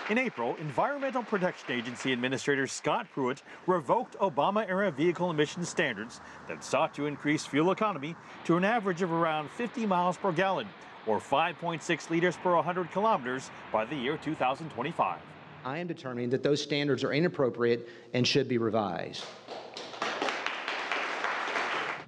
In April, Environmental Protection Agency Administrator Scott Pruitt revoked Obama-era vehicle emission standards that sought to increase fuel economy to an average of around 50 miles per gallon, or 5.6 liters per 100 kilometers by the year 2025. I am determining that those standards are inappropriate and should be revised.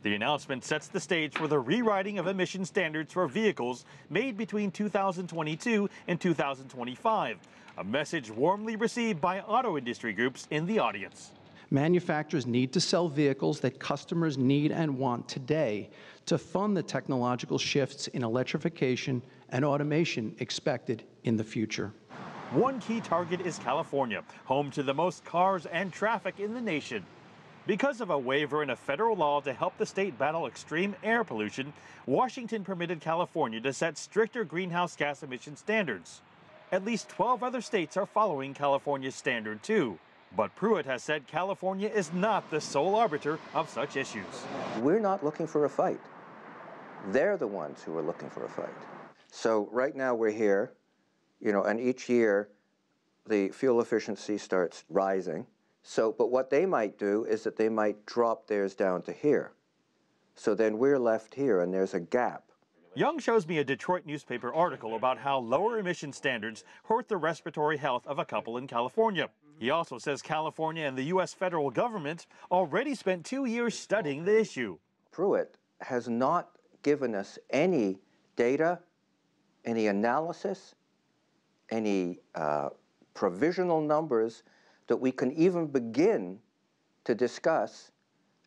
The announcement sets the stage for the rewriting of emission standards for vehicles made between 2022 and 2025, a message warmly received by auto industry groups in the audience. Manufacturers need to sell vehicles that customers need and want today to fund the technological shifts in electrification and automation expected in the future. One key target is California, home to the most cars and traffic in the nation. Because of a waiver in a federal law to help the state battle extreme air pollution, Washington permitted California to set stricter greenhouse gas emission standards. At least 12 other states are following California's standard too. But Pruitt has said California is not the sole arbiter of such issues. We're not looking for a fight. They're the ones who are looking for a fight. So right now we're here, and each year the fuel efficiency starts rising. But what they might do is that they might drop theirs down to here. So then we're left here and there's a gap. Young shows me a Detroit newspaper article about how lower emission standards hurt the respiratory health of a couple in California. He also says California and the U.S. federal government already spent 2 years studying the issue. Pruitt has not given us any data, any analysis, any provisional numbers that we can even begin to discuss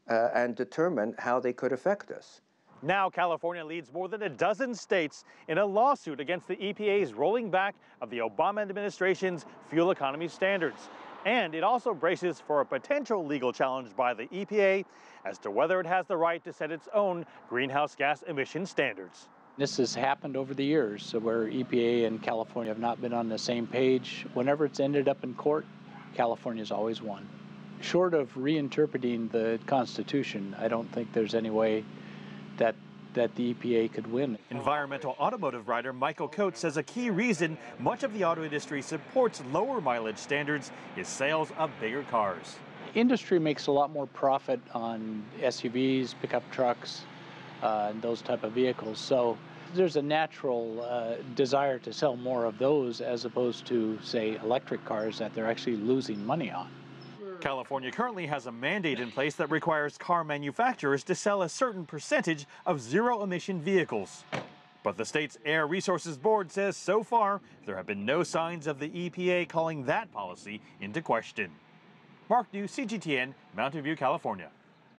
and determine how they could affect us. Now California leads more than a dozen states in a lawsuit against the EPA's rolling back of the Obama administration's fuel economy standards. And it also braces for a potential legal challenge by the EPA as to whether it has the right to set its own greenhouse gas emission standards. This has happened over the years where EPA and California have not been on the same page. Whenever it's ended up in court, California's always won. Short of reinterpreting the Constitution, I don't think there's any way that the EPA could win. Environmental automotive writer Michael Coates says a key reason much of the auto industry supports lower mileage standards is sales of bigger cars. Industry makes a lot more profit on SUVs, pickup trucks, and those type of vehicles. So there's a natural desire to sell more of those as opposed to, say, electric cars that they're actually losing money on. California currently has a mandate in place that requires car manufacturers to sell a certain percentage of zero-emission vehicles. But the state's Air Resources Board says so far there have been no signs of the EPA calling that policy into question. Mark New, CGTN, Mountain View, California.